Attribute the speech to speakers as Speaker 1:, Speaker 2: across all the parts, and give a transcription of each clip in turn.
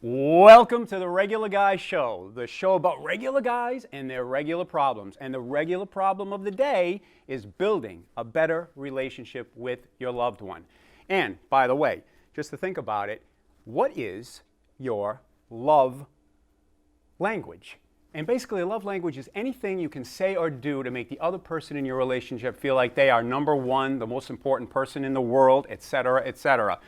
Speaker 1: Welcome to the Regular Guy Show, the show about regular guys and their regular problems. And the regular problem of the day is building a better relationship with your loved one. And by the way, just to think about it, what is your love language? And basically, a love language is anything you can say or do to make the other person in your relationship feel like they are number one, the most important person in the world, etc., etc.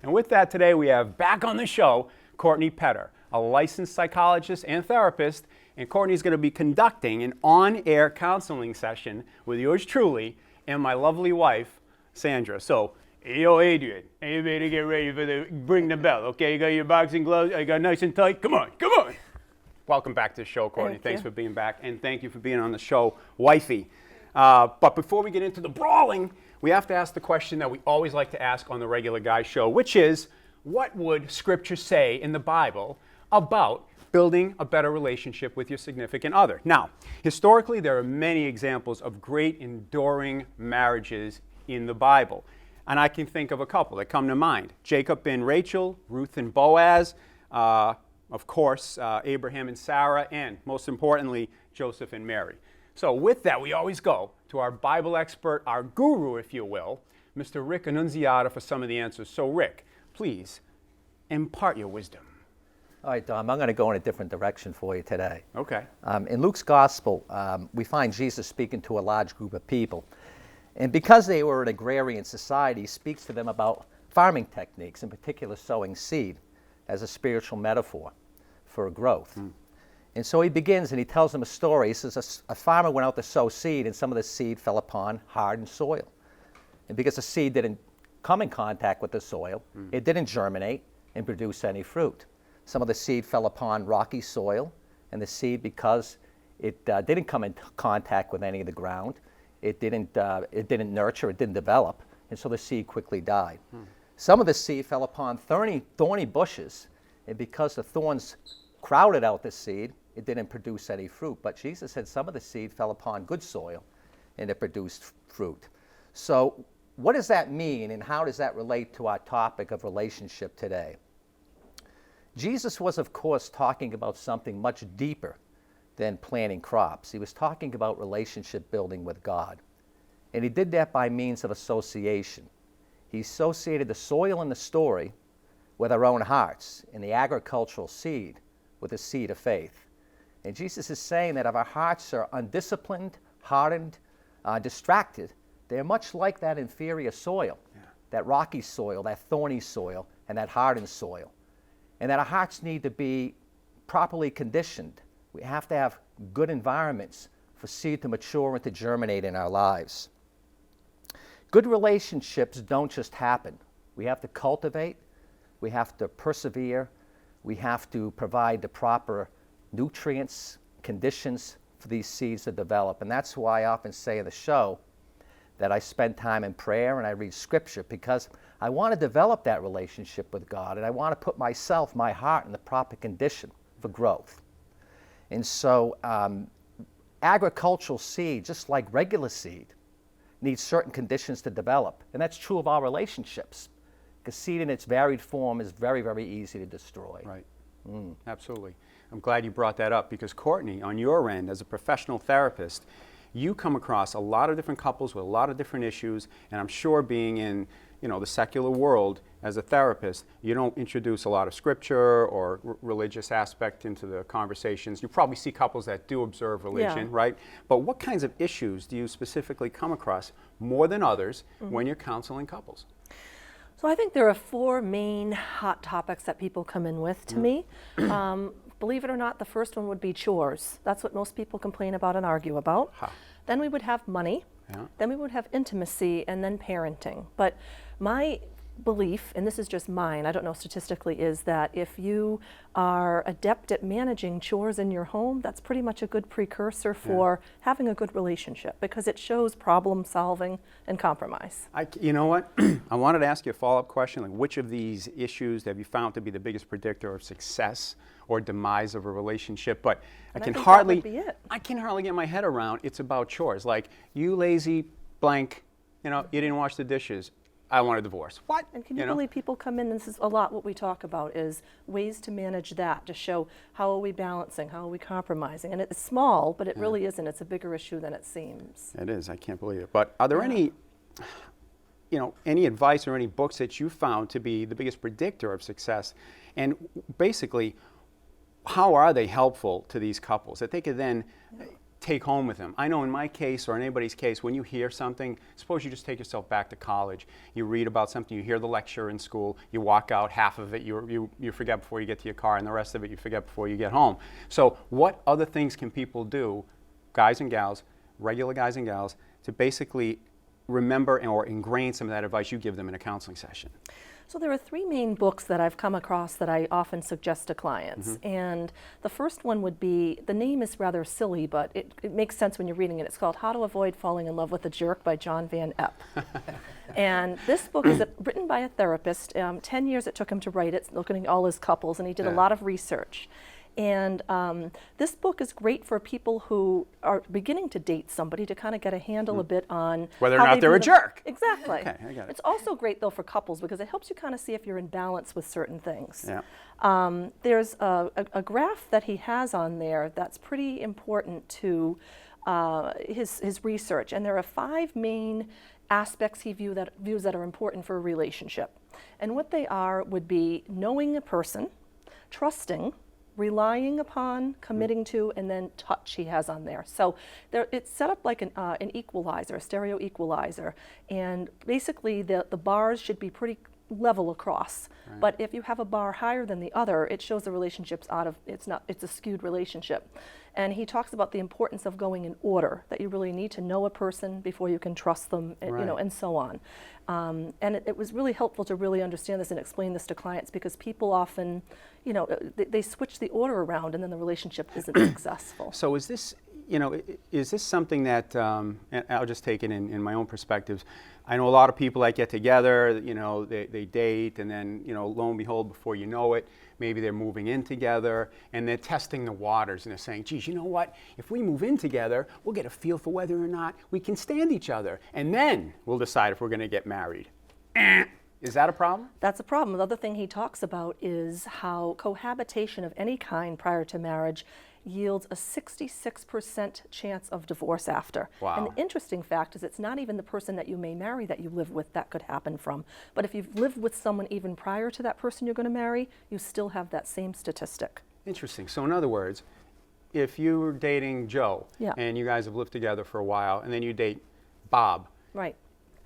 Speaker 1: And with that, today we have back on the show Courtney Petter, a licensed psychologist and therapist, and Courtney's going to be conducting an on-air counseling session with yours truly and my lovely wife, Sandra. So, yo, Adrian, you better get ready for bring the bell, okay? You got your boxing gloves, I got nice and tight, come on, come on. Welcome back to the show, Courtney. Thanks for being back, and thank you for being on the show, wifey. But before we get into the brawling, we have to ask the question that we always like to ask on the Regular Guy Show, which is, what would Scripture say in the Bible about building a better relationship with your significant other? Now, historically, there are many examples of great enduring marriages in the Bible. And I can think of a couple that come to mind. Jacob and Rachel, Ruth and Boaz, of course, Abraham and Sarah, and most importantly, Joseph and Mary. So with that, we always go to our Bible expert, our guru, if you will, Mr. Rick Annunziata, for some of the answers. So Rick, please impart your wisdom.
Speaker 2: All right, Dom, I'm going to go in a different direction for you today.
Speaker 1: Okay.
Speaker 2: In Luke's gospel, we find Jesus speaking to a large group of people. And because they were an agrarian society, he speaks to them about farming techniques, in particular sowing seed, as a spiritual metaphor for growth. And so he begins and he tells them a story. He says a farmer went out to sow seed, and some of the seed fell upon hardened soil. And because the seed didn't come in contact with the soil, it didn't germinate and produce any fruit. Some of the seed fell upon rocky soil, and the seed, because it didn't come in contact with any of the ground, it didn't nurture, it didn't develop, and so the seed quickly died. Some of the seed fell upon thorny bushes, and because the thorns crowded out the seed, it didn't produce any fruit. But Jesus said some of the seed fell upon good soil, and it produced fruit. So what does that mean, and how does that relate to our topic of relationship today? Jesus was, of course, talking about something much deeper than planting crops. He was talking about relationship building with God. And he did that by means of association. He associated the soil in the story with our own hearts, and the agricultural seed with the seed of faith. And Jesus is saying that if our hearts are undisciplined, hardened, distracted, they're much like that inferior soil, that rocky soil, that thorny soil, and that hardened soil. And that our hearts need to be properly conditioned. We have to have good environments for seed to mature and to germinate in our lives. Good relationships don't just happen. We have to cultivate, we have to persevere, we have to provide the proper nutrients, conditions for these seeds to develop. And that's why I often say in the show that I spend time in prayer and I read Scripture, because I want to develop that relationship with God, and I want to put myself, my heart, in the proper condition for growth. And so agricultural seed, just like regular seed, needs certain conditions to develop. And that's true of our relationships, because seed in its varied form is very, very easy to destroy.
Speaker 1: Right. Absolutely. I'm glad you brought that up, because Courtney, on your end, as a professional therapist, you come across a lot of different couples with a lot of different issues, and I'm sure being in the secular world as a therapist, you don't introduce a lot of scripture or religious aspect into the conversations. You probably see couples that do observe religion, right? But what kinds of issues do you specifically come across more than others when you're counseling couples?
Speaker 3: So I think there are four main hot topics that people come in with to me. Believe it or not, the first one would be chores. That's what most people complain about and argue about. Then we would have money. Then we would have intimacy, and then parenting. But my belief, and this is just mine, I don't know statistically, is that if you are adept at managing chores in your home, that's pretty much a good precursor for having a good relationship, because it shows problem solving and compromise.
Speaker 1: You know what? I wanted to ask you a follow-up question, like which of these issues have you found to be the biggest predictor of success or demise of a relationship? But I can hardly get my head around it's about chores. Like, you lazy blank, you didn't wash the dishes. I want a divorce. What?
Speaker 3: And can you believe people come in, and this is a lot what we talk about, is ways to manage that, to show how are we balancing, how are we compromising. And it's small, but it really isn't. It's a bigger issue than it seems.
Speaker 1: It is. I can't believe it. But are there any, any advice or any books that you found to be the biggest predictor of success? And basically, how are they helpful to these couples that they could then take home with them? I know in my case, or in anybody's case, when you hear something, suppose you just take yourself back to college, you read about something, you hear the lecture in school, you walk out, half of it you forget before you get to your car, and the rest of it you forget before you get home. So what other things can people do, guys and gals, regular guys and gals, to basically remember or ingrain some of that advice you give them in a counseling session?
Speaker 3: So there are 3 main books that I've come across that I often suggest to clients. And the first one would be, the name is rather silly, but it makes sense when you're reading it. It's called How to Avoid Falling in Love with a Jerk by John Van Epp. And this book is written by a therapist. 10 years it took him to write it, looking at all his couples, and he did a lot of research. And this book is great for people who are beginning to date somebody, to kind of get a handle a bit on
Speaker 1: whether or not they're a jerk.
Speaker 3: Exactly.
Speaker 1: Okay, I got it.
Speaker 3: It's also great though for couples because it helps you kind of see if you're in balance with certain things.
Speaker 1: Yeah.
Speaker 3: There's a graph that he has on there that's pretty important to his research, and there are 5 main aspects he views that are important for a relationship. And what they are would be knowing a person, trusting, relying upon, committing to, and then touch he has on there. So it's set up like an equalizer, a stereo equalizer, and basically the bars should be pretty level across. Right. But if you have a bar higher than the other, it shows the relationship's it's a skewed relationship. And he talks about the importance of going in order, that you really need to know a person before you can trust them,
Speaker 1: right.
Speaker 3: And so on. And it was really helpful to really understand this and explain this to clients, because people often, they switch the order around and then the relationship isn't successful.
Speaker 1: So is this something that, and I'll just take it in my own perspectives. I know a lot of people that get together, they date, and then, lo and behold, before you know it, maybe they're moving in together, and they're testing the waters, and they're saying, geez, you know what? If we move in together, we'll get a feel for whether or not we can stand each other, and then we'll decide if we're going to get married. Is that a problem?
Speaker 3: That's a problem. The other thing he talks about is how cohabitation of any kind prior to marriage yields a 66% chance of divorce after.
Speaker 1: Wow.
Speaker 3: And the interesting fact is it's not even the person that you may marry that you live with that could happen from. But if you've lived with someone even prior to that person you're going to marry, you still have that same statistic.
Speaker 1: Interesting. So in other words, if you were dating Joe, and you guys have lived together for a while, and then you date Bob.
Speaker 3: Right.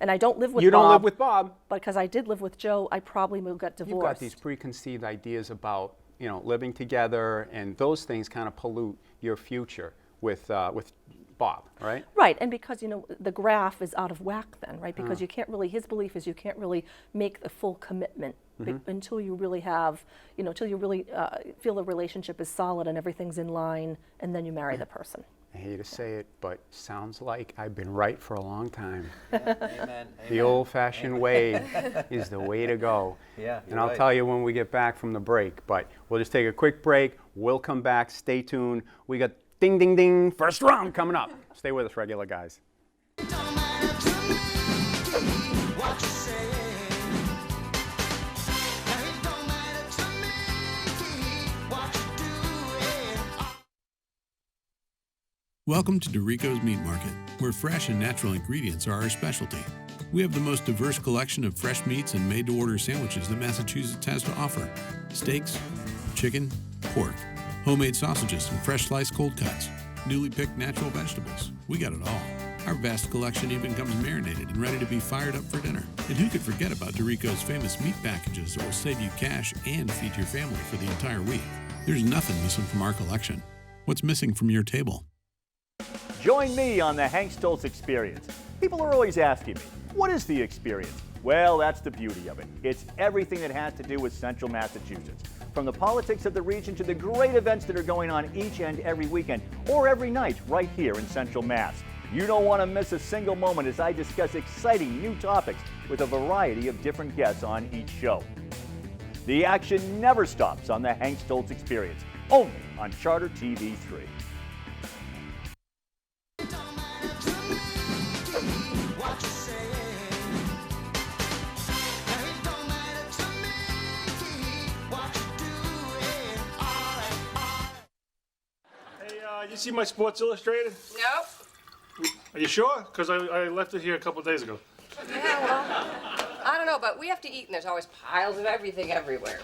Speaker 3: And I don't live with Bob.
Speaker 1: You don't live with Bob.
Speaker 3: But because I did live with Joe, I probably will get divorced.
Speaker 1: You've got these preconceived ideas about living together, and those things kind of pollute your future with Bob, right?
Speaker 3: Right, and because the graph is out of whack then, right? Because you can't really. His belief is you can't really make the full commitment until you really have, until you really feel the relationship is solid and everything's in line, and then you marry the person.
Speaker 1: I hate to say it, but sounds like I've been right for a long time.
Speaker 2: Amen.
Speaker 1: The old-fashioned way is the way to go.
Speaker 2: Yeah,
Speaker 1: and I'll tell you when we get back from the break, but we'll just take a quick break. We'll come back. Stay tuned. We got ding, ding, ding, first round coming up. Stay with us, regular guys.
Speaker 4: Welcome to Dorico's Meat Market, where fresh and natural ingredients are our specialty. We have the most diverse collection of fresh meats and made-to-order sandwiches that Massachusetts has to offer. Steaks, chicken, pork, homemade sausages, and fresh sliced cold cuts. Newly picked natural vegetables. We got it all. Our vast collection even comes marinated and ready to be fired up for dinner. And who could forget about Dorico's famous meat packages that will save you cash and feed your family for the entire week? There's nothing missing from our collection. What's missing from your table?
Speaker 5: Join me on the Hank Stoltz Experience. People are always asking me, what is the experience? Well, that's the beauty of it. It's everything that has to do with Central Massachusetts. From the politics of the region to the great events that are going on each and every weekend or every night right here in Central Mass. You don't want to miss a single moment as I discuss exciting new topics with a variety of different guests on each show. The action never stops on the Hank Stoltz Experience, only on Charter TV 3.
Speaker 6: you see my Sports Illustrated?
Speaker 7: Nope.
Speaker 6: Are you sure? Because I left it here a couple of days ago.
Speaker 7: Yeah, well, I don't know, but we have to eat, and there's always piles of everything everywhere.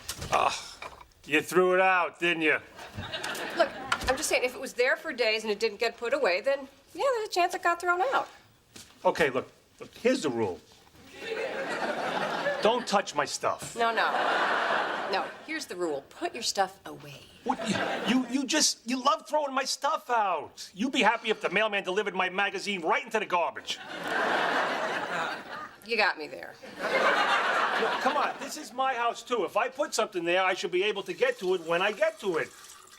Speaker 6: You threw it out, didn't you?
Speaker 7: Look, I'm just saying, if it was there for days and it didn't get put away, then, yeah, there's a chance it got thrown out.
Speaker 6: Okay, look, here's the rule. Don't touch my stuff.
Speaker 7: No. No, here's the rule. Put your stuff away.
Speaker 6: What, you love throwing my stuff out. You'd be happy if the mailman delivered my magazine right into the garbage.
Speaker 7: You got me there.
Speaker 6: Look, come on, this is my house too. If I put something there, I should be able to get to it when I get to it.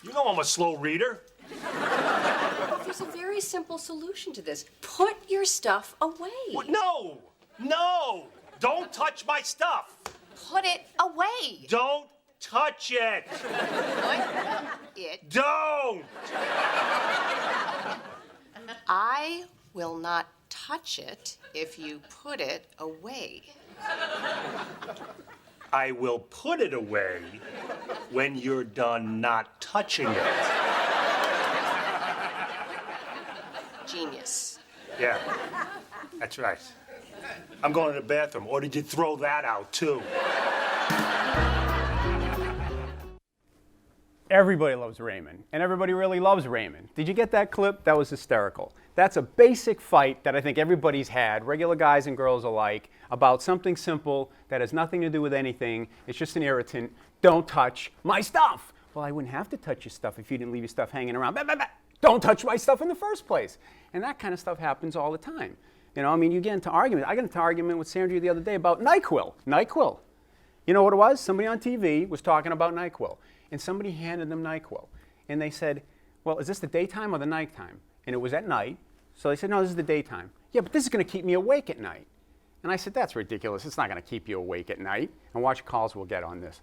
Speaker 6: You know I'm a slow reader.
Speaker 7: But there's a very simple solution to this. Put your stuff away.
Speaker 6: What? No! Don't touch my stuff.
Speaker 7: Put it away.
Speaker 6: Don't touch it.
Speaker 7: Put it.
Speaker 6: Don't.
Speaker 7: I will not touch it if you put it away.
Speaker 6: I will put it away when you're done not touching it.
Speaker 7: Genius.
Speaker 6: Yeah, that's right. I'm going to the bathroom. Or did you throw that out too?
Speaker 1: Everybody loves Raymond, and everybody really loves Raymond. Did you get that clip? That was hysterical. That's a basic fight that I think everybody's had, regular guys and girls alike, about something simple that has nothing to do with anything. It's just an irritant. Don't touch my stuff. Well, I wouldn't have to touch your stuff if you didn't leave your stuff hanging around. Bah, bah, bah. Don't touch my stuff in the first place. And that kind of stuff happens all the time. You know, I mean, you get into argument. I got into argument with Sandra the other day about NyQuil. NyQuil. You know what it was? Somebody on TV was talking about NyQuil. And somebody handed them NyQuil. And they said, well, is this the daytime or the nighttime? And it was at night. So they said, no, this is the daytime. Yeah, but this is going to keep me awake at night. And I said, that's ridiculous. It's not going to keep you awake at night. And watch calls we'll get on this.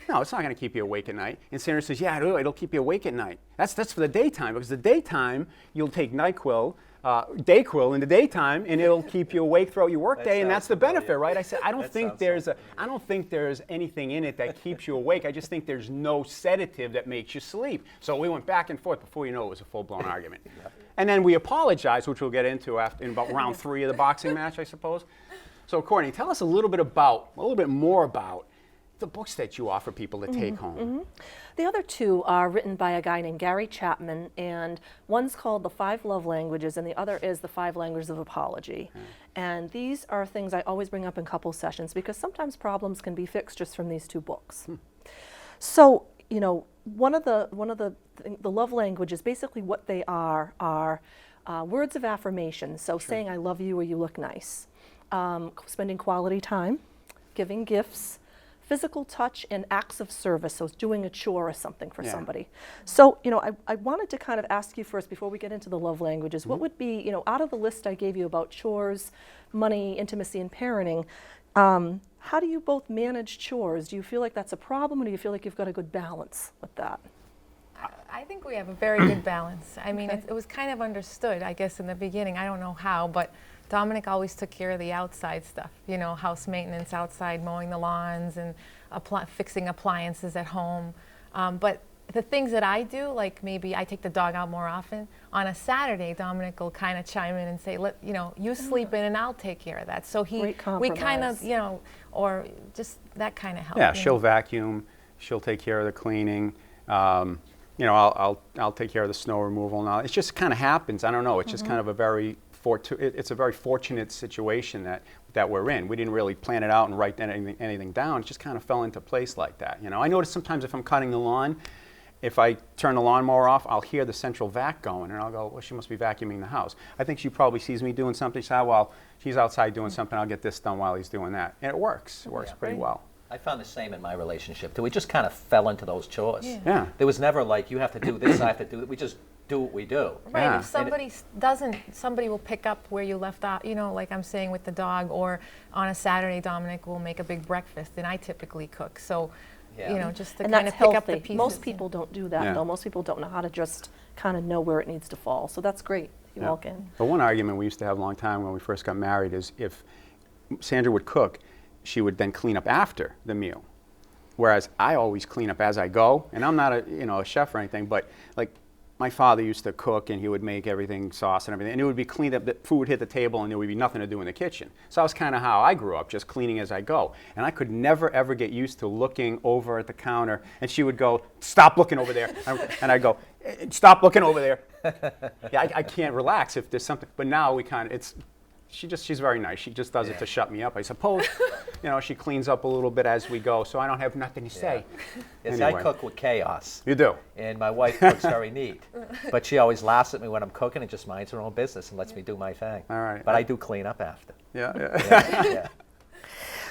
Speaker 1: No, it's not going to keep you awake at night. And Sandra says, yeah, it'll keep you awake at night. That's for the daytime, because the daytime, you'll take NyQuil, Dayquil in the daytime, and it'll keep you awake throughout your workday, and that's the benefit, right? I said, I don't think there's anything in it that keeps you awake. I just think there's no sedative that makes you sleep. So we went back and forth. Before you know it was a full-blown argument. And then we apologized, which we'll get into in about round 3 of the boxing match, I suppose. So Courtney, tell us a little bit more about the books that you offer people to take home.
Speaker 3: The other two are written by a guy named Gary Chapman, and one's called The 5 Love Languages, and the other is The 5 Languages of Apology. And these are things I always bring up in couple sessions because sometimes problems can be fixed just from these 2 books. So, you know, one of the love languages, basically what they are words of affirmation. So saying I love you or you look nice, spending quality time, giving gifts, physical touch, and acts of service, so doing a chore or something for somebody. So, you know, I wanted to kind of ask you first, before we get into the love languages, what would be, you know, out of the list I gave you about chores, money, intimacy, and parenting, how do you both manage chores? Do you feel like that's a problem, or do you feel like you've got a good balance with that?
Speaker 8: I think we have a very good balance. I mean, it was kind of understood, I guess, in the beginning. I don't know how, but Dominic always took care of the outside stuff, you know, house maintenance outside, mowing the lawns and fixing appliances at home. But the things that I do, like maybe I take the dog out more often, on a Saturday, Dominic will kind of chime in and say, you know, you sleep in and I'll take care of that. So we kind of, you know, or just that kind of help.
Speaker 1: Yeah, she'll vacuum, she'll take care of the cleaning. You know, I'll take care of the snow removal and all. It just kind of happens. I don't know. It's just kind of a very fortunate situation that we're in. We didn't really plan it out and write anything down. It just kind of fell into place like that. You know, I notice sometimes if I'm cutting the lawn, if I turn the lawnmower off, I'll hear the central vac going, and I'll go, well, she must be vacuuming the house. I think she probably sees me doing something. She says, well, she's outside doing something. I'll get this done while he's doing that, and it works. It works pretty well.
Speaker 2: I found the same in my relationship too. We just kind of fell into those chores.
Speaker 1: Yeah.
Speaker 2: There was never like, you have to do this, I have to do that. We just do what we do.
Speaker 8: Right,
Speaker 1: Yeah.
Speaker 8: if somebody doesn't, somebody will pick up where you left off, you know, like I'm saying with the dog, or on a Saturday, Dominic will make a big breakfast, and I typically cook. So, you know, just to
Speaker 3: And
Speaker 8: kind
Speaker 3: that's
Speaker 8: of pick
Speaker 3: healthy.
Speaker 8: up the pieces.
Speaker 3: Most people don't do that,
Speaker 1: Yeah.
Speaker 3: though. Most people don't know how to just kind of know where it needs to fall. So that's great. You all can.
Speaker 1: But one argument we used to have a long time when we first got married is if Sandra would cook, she would then clean up after the meal. Whereas I always clean up as I go, and I'm not a chef or anything, but like my father used to cook, and he would make everything, sauce and everything, and it would be cleaned up, the food would hit the table, and there would be nothing to do in the kitchen. So that was kind of how I grew up, just cleaning as I go. And I could never, ever get used to looking over at the counter, and she would go, stop looking over there. And I'd go, stop looking over there. Yeah, I can't relax if there's something. But now we kind of, she's very nice. She just does it to shut me up, I suppose. She cleans up a little bit as we go, so I don't have nothing to say.
Speaker 2: Yes,
Speaker 1: Anyway.
Speaker 2: I cook with chaos.
Speaker 1: You do?
Speaker 2: And my wife cooks very neat. But she always laughs at me when I'm cooking and just minds her own business and lets me do my thing.
Speaker 1: All right.
Speaker 2: But I do clean up after.
Speaker 1: Yeah.
Speaker 2: Yeah.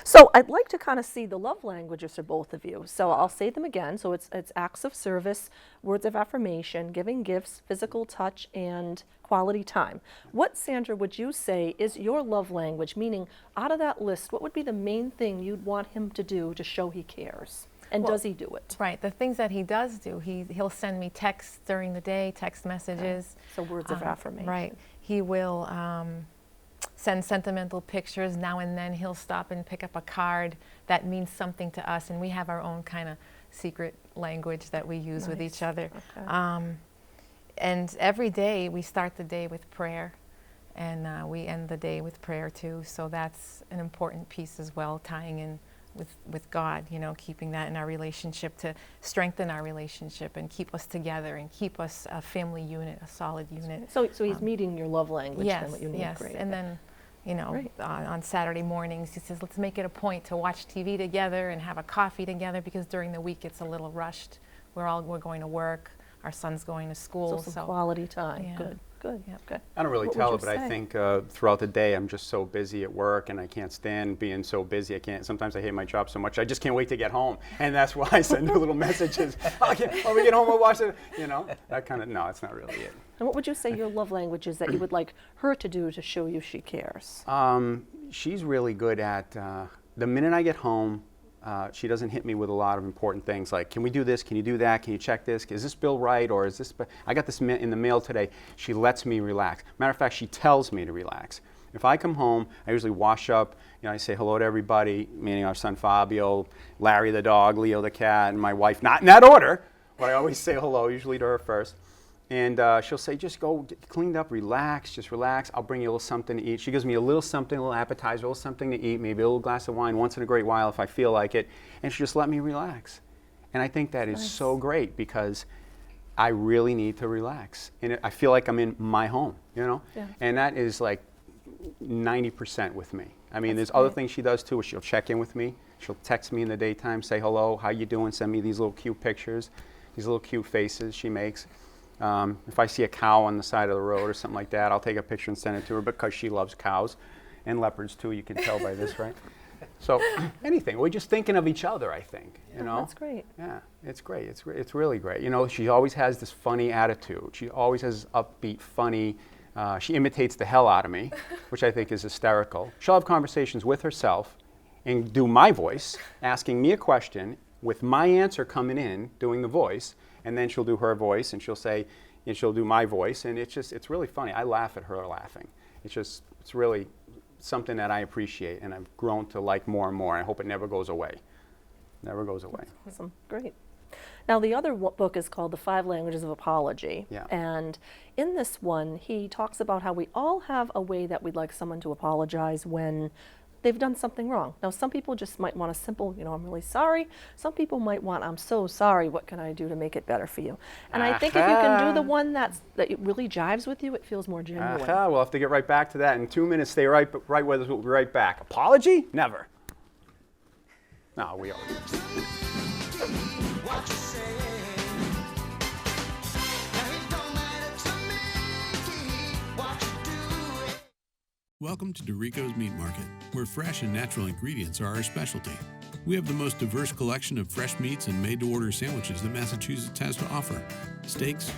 Speaker 3: So I'd like to kind of see the love languages for both of you. So I'll say them again. So it's acts of service, words of affirmation, giving gifts, physical touch, and quality time. What, Sandra, would you say is your love language? Meaning, out of that list, what would be the main thing you'd want him to do to show he cares? And does he do it?
Speaker 8: Right, the things that he does do, he'll send me texts during the day, text messages.
Speaker 3: So words of affirmation.
Speaker 8: Right, he will send sentimental pictures. Now and then he'll stop and pick up a card that means something to us, and we have our own kind of secret language that we use with each other.
Speaker 3: Okay.
Speaker 8: And every day we start the day with prayer, and we end the day with prayer too. So that's an important piece as well, tying in with God, keeping that in our relationship to strengthen our relationship and keep us together and keep us a family unit, a solid unit.
Speaker 3: So he's meeting your love language,
Speaker 8: Yes,
Speaker 3: then what you need.
Speaker 8: yes.
Speaker 3: Great.
Speaker 8: And then,
Speaker 3: Great.
Speaker 8: on Saturday mornings, he says, let's make it a point to watch TV together and have a coffee together, because during the week it's a little rushed. We're going to work. Our son's going to school.
Speaker 3: So some quality time.
Speaker 8: Yeah.
Speaker 3: Good.
Speaker 8: Yep.
Speaker 3: Okay.
Speaker 1: I don't really
Speaker 3: What
Speaker 1: tell
Speaker 3: would
Speaker 1: it,
Speaker 3: you
Speaker 1: but I
Speaker 3: say?
Speaker 1: think throughout the day I'm just so busy at work, and I can't stand being so busy. Sometimes I hate my job so much, I just can't wait to get home. And that's why I send her little messages. When we get home, we'll watch it. That kind of, no, it's not really it.
Speaker 3: And what would you say your love language is that you would like her to do to show you she cares?
Speaker 1: She's really good at, the minute I get home, she doesn't hit me with a lot of important things like, can we do this? Can you do that? Can you check this? Is this bill right? Or is this, I got this in the mail today. She lets me relax. Matter of fact, she tells me to relax. If I come home, I usually wash up, I say hello to everybody, meaning our son Fabio, Larry the dog, Leo the cat, and my wife, not in that order, but I always say hello, usually to her first. And she'll say, just go get cleaned up, relax, just relax. I'll bring you a little something to eat. She gives me a little something, a little appetizer, a little something to eat, maybe a little glass of wine once in a great while if I feel like it. And she just let me relax. And I think that is so great, because I really need to relax. And I feel like I'm in my home,
Speaker 3: Yeah.
Speaker 1: And that is like 90% with me. I mean, there's other things she does too, where she'll check in with me. She'll text me in the daytime, say hello, how you doing, send me these little cute pictures, these little cute faces she makes. If I see a cow on the side of the road or something like that, I'll take a picture and send it to her, because she loves cows and leopards too. You can tell by this, right? So anything. We're just thinking of each other, I think.
Speaker 3: That's great.
Speaker 1: Yeah, it's great. It's really great. She always has this funny attitude. She always has upbeat, funny. She imitates the hell out of me, which I think is hysterical. She'll have conversations with herself and do my voice, asking me a question with my answer coming in, doing the voice. And then she'll do her voice, and she'll do my voice, and it's really funny. I laugh at her laughing. It's really something that I appreciate, and I've grown to like more and more. I hope it never goes away. Never goes away.
Speaker 3: Awesome. Great. Now, the other book is called The 5 Languages of Apology.
Speaker 1: Yeah.
Speaker 3: And in this one, he talks about how we all have a way that we'd like someone to apologize when they've done something wrong. Now, some people just might want a simple, I'm really sorry. Some people might want, I'm so sorry, what can I do to make it better for you? And I think if you can do the one that really jives with you, it feels more genuine.
Speaker 1: We'll have to get right back to that in 2 minutes. Stay right with us. We'll be right back. Apology? Never. No, we always.
Speaker 4: Welcome to Dorico's Meat Market, where fresh and natural ingredients are our specialty. We have the most diverse collection of fresh meats and made-to-order sandwiches that Massachusetts has to offer. Steaks,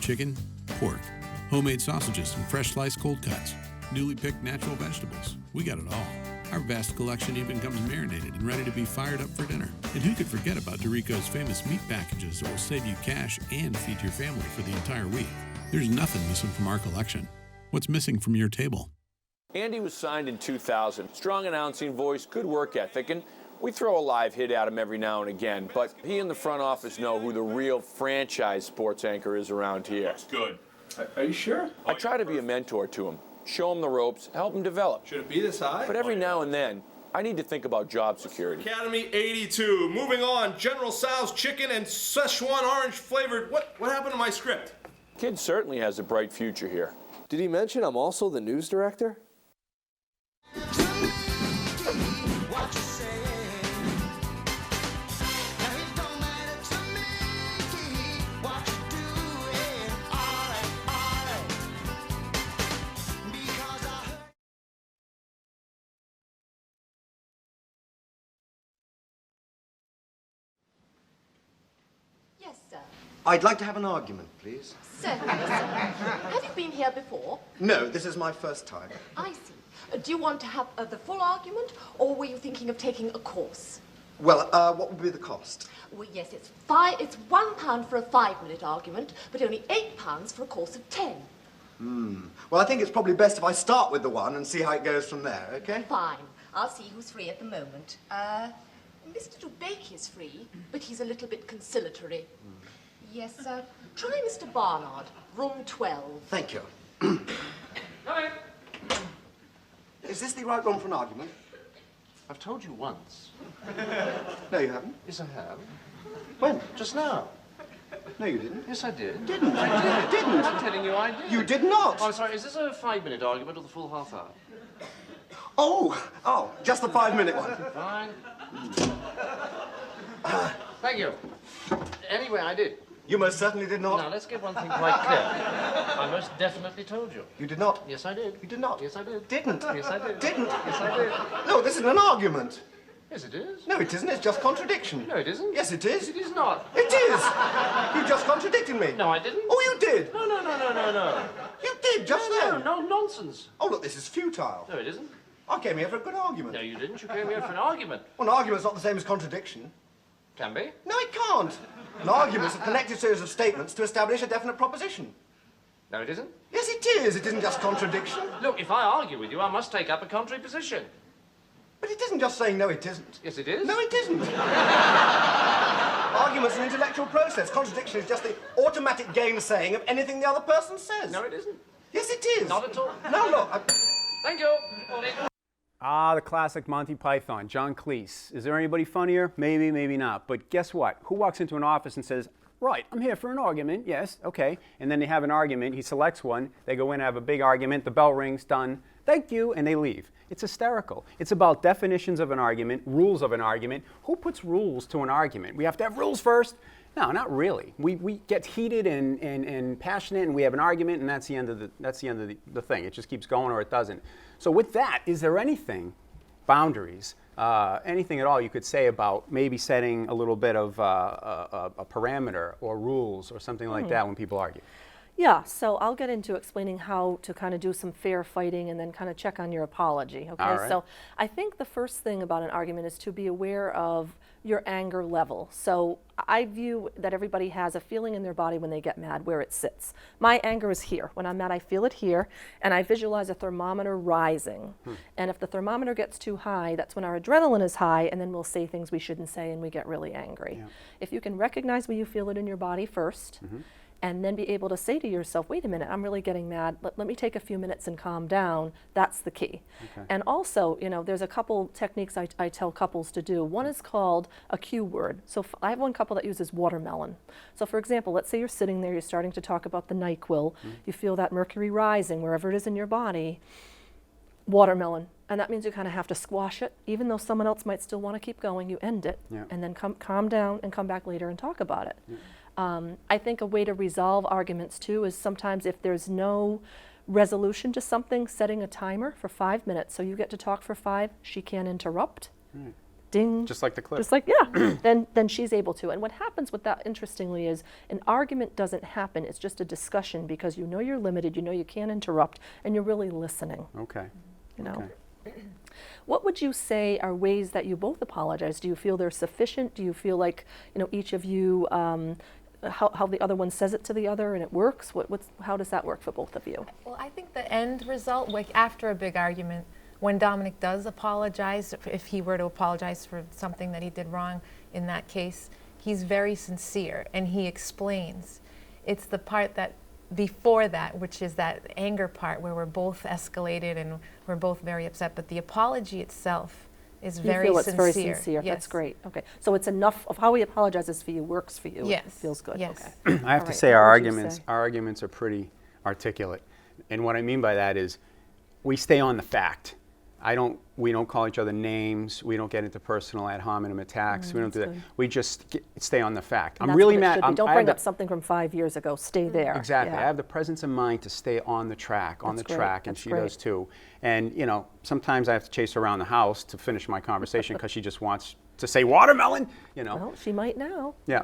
Speaker 4: chicken, pork, homemade sausages and fresh sliced cold cuts, newly picked natural vegetables. We got it all. Our vast collection even comes marinated and ready to be fired up for dinner. And who could forget about Dorico's famous meat packages that will save you cash and feed your family for the entire week? There's nothing missing from our collection. What's missing from your table?
Speaker 9: Andy was signed in 2000. Strong announcing voice, good work ethic, and we throw a live hit at him every now and again, but he and the front office know who the real franchise sports anchor is around here.
Speaker 6: That's good.
Speaker 9: Are you sure? I try to be a mentor to him, show him the ropes, help him develop.
Speaker 10: Should it be this high?
Speaker 9: But every now and then, I need to think about job security.
Speaker 10: Academy 82. Moving on. General Tso's chicken and Szechuan orange flavored. What happened to my script?
Speaker 9: Kid certainly has a bright future here.
Speaker 11: Did he mention I'm also the news director?
Speaker 12: Yes, sir.
Speaker 13: I'd like to have an argument, please.
Speaker 12: Certainly, sir. Have you been here before?
Speaker 13: No, this is my first time.
Speaker 12: I see. Do you want to have the full argument, or were you thinking of taking a course?
Speaker 13: Well, what would be the cost?
Speaker 12: Well, yes, it's £1 for a 5-minute argument, but only £8 for a course of 10.
Speaker 13: Well, I think it's probably best if I start with the one and see how it goes from there, okay?
Speaker 12: Fine. I'll see who's free at the moment. Mr. Dubake is free, but he's a little bit conciliatory. Yes, sir. Try Mr. Barnard, room 12.
Speaker 13: Thank you.
Speaker 12: Come in.
Speaker 13: Is this the right room for an argument?
Speaker 14: I've told you once.
Speaker 13: No, you haven't.
Speaker 14: Yes, I have.
Speaker 13: When?
Speaker 14: Just now.
Speaker 13: No, you didn't.
Speaker 14: Yes, I did.
Speaker 13: Didn't.
Speaker 14: I did.
Speaker 13: Didn't.
Speaker 14: I'm telling you I did.
Speaker 13: You did not.
Speaker 14: Oh, I'm sorry. Is this a 5-minute argument or the full half hour?
Speaker 13: Oh, just the 5-minute one.
Speaker 14: Fine. Thank you. Anyway, I did.
Speaker 13: You most certainly did not.
Speaker 14: Now, let's get one thing quite clear. I most definitely told you.
Speaker 13: You did not.
Speaker 14: Yes, I did.
Speaker 13: You did not.
Speaker 14: Yes, I did.
Speaker 13: Didn't.
Speaker 14: Yes, I did.
Speaker 13: Didn't.
Speaker 14: Yes, I did.
Speaker 13: No, this isn't an argument.
Speaker 14: Yes, it is.
Speaker 13: No, it isn't. It's just contradiction.
Speaker 14: No, it isn't.
Speaker 13: Yes, it is.
Speaker 14: It is not.
Speaker 13: It is. You just contradicted me.
Speaker 14: No, I didn't.
Speaker 13: Oh, you did.
Speaker 14: No.
Speaker 13: You did just then.
Speaker 14: No, nonsense.
Speaker 13: Oh, look, this is futile.
Speaker 14: No, it isn't.
Speaker 13: I came here for a good argument.
Speaker 14: No, you didn't. You came here for an argument.
Speaker 13: Well, an argument's not the same as contradiction.
Speaker 14: Can be.
Speaker 13: No, it can't. An argument's a connected series of statements to establish a definite proposition.
Speaker 14: No, it isn't.
Speaker 13: Yes, it is. It isn't just contradiction.
Speaker 14: Look, if I argue with you, I must take up a contrary position.
Speaker 13: But it isn't just saying no, it isn't.
Speaker 14: Yes, it is.
Speaker 13: No, it isn't. Argument's an intellectual process. Contradiction is just the automatic gainsaying of anything the other person says.
Speaker 14: No, it isn't.
Speaker 13: Yes, it is.
Speaker 14: Not at all.
Speaker 13: No, look.
Speaker 14: Thank you. Morning.
Speaker 1: Ah, the classic Monty Python, John Cleese. Is there anybody funnier? Maybe, maybe not. But guess what? Who walks into an office and says, right, I'm here for an argument, yes, okay. And then they have an argument, he selects one, they go in and have a big argument, the bell rings, done, thank you, and they leave. It's hysterical. It's about definitions of an argument, rules of an argument. Who puts rules to an argument? We have to have rules first? No, not really. We get heated and passionate, and we have an argument, and that's the end of the thing. It just keeps going or it doesn't. So with that, is there anything, boundaries, anything at all you could say about maybe setting a little bit of a parameter or rules or something like that when people argue?
Speaker 3: Yeah, so I'll get into explaining how to kind of do some fair fighting and then kind of check on your apology, okay?
Speaker 1: All right.
Speaker 3: So I think the first thing about an argument is to be aware of your anger level. So I view that everybody has a feeling in their body when they get mad where it sits. My anger is here. When I'm mad, I feel it here, and I visualize a thermometer rising. And if the thermometer gets too high, that's when our adrenaline is high, and then we'll say things we shouldn't say and we get really angry.
Speaker 1: Yeah.
Speaker 3: If you can recognize where you feel it in your body first, and then be able to say to yourself, wait a minute, I'm really getting mad. Let me take a few minutes and calm down. That's the key.
Speaker 1: Okay.
Speaker 3: And also, you know, there's a couple techniques I tell couples to do. One is called a cue word. So I have one couple that uses watermelon. So for example, let's say you're sitting there, you're starting to talk about the NyQuil. You feel that mercury rising wherever it is in your body. Watermelon. And that means you kind of have to squash it. Even though someone else might still want to keep going, you end it.
Speaker 1: Yeah.
Speaker 3: And then calm down and come back later and talk about it. Yeah. I think a way to resolve arguments too is sometimes if there's no resolution to something, setting a timer for 5 minutes. So you get to talk for 5, she can't interrupt. Ding.
Speaker 1: Just like the clip.
Speaker 3: Just like, yeah, then she's able to. And what happens with that, interestingly, is an argument doesn't happen. It's just a discussion because you know you're limited, you know you can't interrupt, and you're really listening.
Speaker 1: Okay.
Speaker 3: You know.
Speaker 1: Okay.
Speaker 3: What would you say are ways that you both apologize? Do you feel they're sufficient? Do you feel like, you know, each of you how the other one says it to the other and it works? How does that work for both of you?
Speaker 8: Well, I think the end result, like after a big argument, when Dominic does apologize, if he were to apologize for something that he did wrong in that case, he's very sincere and he explains. It's the part that before that, which is that anger part where we're both escalated and we're both very upset, but the apology itself is very
Speaker 3: you feel
Speaker 8: sincere.
Speaker 3: It's very sincere.
Speaker 8: Yes.
Speaker 3: That's great. Okay. So it's enough of how he apologizes for you works for you.
Speaker 8: Yes.
Speaker 3: It feels good.
Speaker 8: Yes.
Speaker 3: Okay.
Speaker 1: I have
Speaker 3: All
Speaker 1: to
Speaker 3: right,
Speaker 1: say
Speaker 3: what
Speaker 1: our
Speaker 3: would you
Speaker 1: arguments
Speaker 3: say?
Speaker 1: our arguments are pretty articulate. And what I mean by that is we stay on the fact. We don't call each other names. We don't get into personal ad hominem attacks. We don't do that.
Speaker 3: good.
Speaker 1: We just stay on the fact.
Speaker 3: And
Speaker 1: I'm
Speaker 3: that's
Speaker 1: really
Speaker 3: what it
Speaker 1: mad.
Speaker 3: should be. Don't bring up something from 5 years ago. Stay there.
Speaker 1: Exactly.
Speaker 3: Yeah.
Speaker 1: I have the presence of mind to stay on the track,
Speaker 3: That's great.
Speaker 1: and
Speaker 3: That's
Speaker 1: she
Speaker 3: great.
Speaker 1: does too. And sometimes I have to chase her around the house to finish my conversation because she just wants to say watermelon.
Speaker 3: Well, she might now.
Speaker 1: Yeah,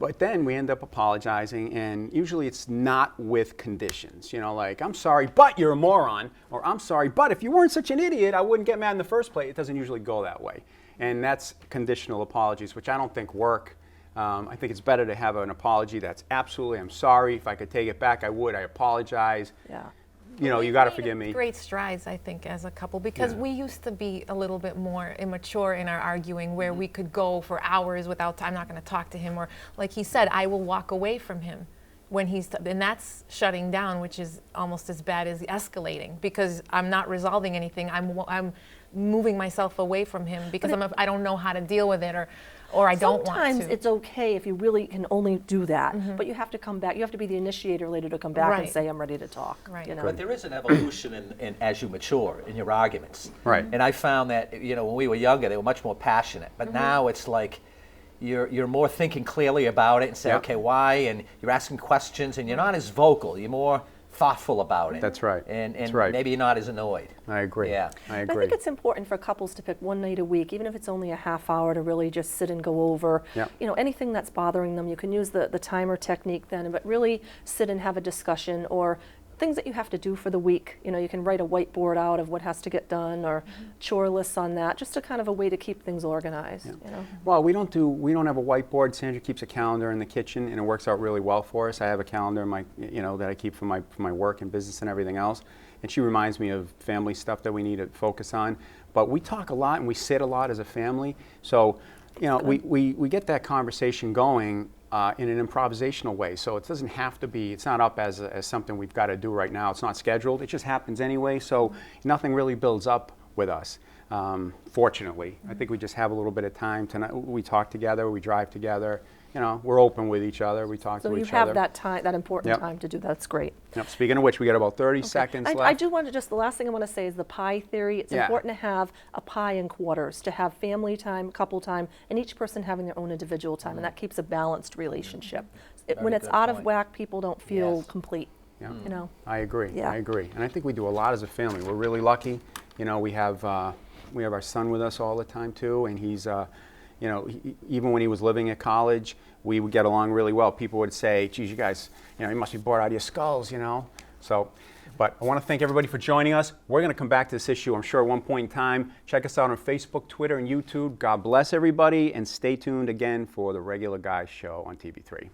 Speaker 1: but then we end up apologizing, and usually it's not with conditions. Like, I'm sorry, but you're a moron, or I'm sorry, but if you weren't such an idiot, I wouldn't get mad in the first place. It doesn't usually go that way. And that's conditional apologies, which I don't think work. I think it's better to have an apology that's absolutely, I'm sorry. If I could take it back, I would. I apologize.
Speaker 3: Yeah.
Speaker 1: You got to forgive me.
Speaker 8: Great strides, I think, as a couple, because we used to be a little bit more immature in our arguing, where we could go for hours without. I'm not going to talk to him, or like he said, I will walk away from him when and that's shutting down, which is almost as bad as escalating, because I'm not resolving anything. I'm moving myself away from him because I don't know how to deal with it, or I don't want to.
Speaker 3: Sometimes it's okay if you really can only do that, but you have to come back. You have to be the initiator later to come back and say, I'm ready to talk.
Speaker 8: Right.
Speaker 2: But there is an evolution in as you mature in your arguments.
Speaker 1: Right.
Speaker 2: And I found that when we were younger, they were much more passionate. But now it's like you're more thinking clearly about it and say, okay, why? And you're asking questions, and you're not as vocal. You're more thoughtful about it.
Speaker 1: That's right.
Speaker 2: And
Speaker 1: That's right.
Speaker 2: maybe you're not as annoyed.
Speaker 1: I agree.
Speaker 2: Yeah.
Speaker 1: I
Speaker 3: I
Speaker 1: agree.
Speaker 3: think it's important for couples to pick one night a week, even if it's only a half hour, to really just sit and go over, anything that's bothering them. You can use the timer technique then, but really sit and have a discussion, or things that you have to do for the week. You can write a whiteboard out of what has to get done, or chore lists on that, just a kind of a way to keep things organized.
Speaker 1: Well, we don't have a whiteboard. Sandra keeps a calendar in the kitchen, and it works out really well for us. I have a calendar in my, that I keep for my work and business and everything else, and she reminds me of family stuff that we need to focus on. But we talk a lot and we sit a lot as a family, so we get that conversation going in an improvisational way. So it doesn't have to be. It's not up as something we've got to do right now. It's not scheduled. It just happens anyway. So nothing really builds up with us. Fortunately, I think we just have a little bit of time tonight. We talk together. We drive together. We're open with each other. We talk to each other.
Speaker 3: So you have that time, that important time to do that. That's great.
Speaker 1: Yep. Speaking of which, we got about 30 seconds left.
Speaker 3: I do want to the last thing I want to say is the pie theory. It's important to have a pie in quarters, to have family time, couple time, and each person having their own individual time, and that keeps a balanced relationship. When it's out of whack, people don't feel complete.
Speaker 1: Yeah.
Speaker 3: I
Speaker 1: agree.
Speaker 3: Yeah.
Speaker 1: I agree. And I think we do a lot as a family. We're really lucky. We have our son with us all the time too, and he's even when he was living at college, we would get along really well. People would say, geez, you guys, you must be bored out of your skulls, So, but I want to thank everybody for joining us. We're going to come back to this issue, I'm sure, at one point in time. Check us out on Facebook, Twitter, and YouTube. God bless everybody, and stay tuned again for the Regular Guys Show on TV3.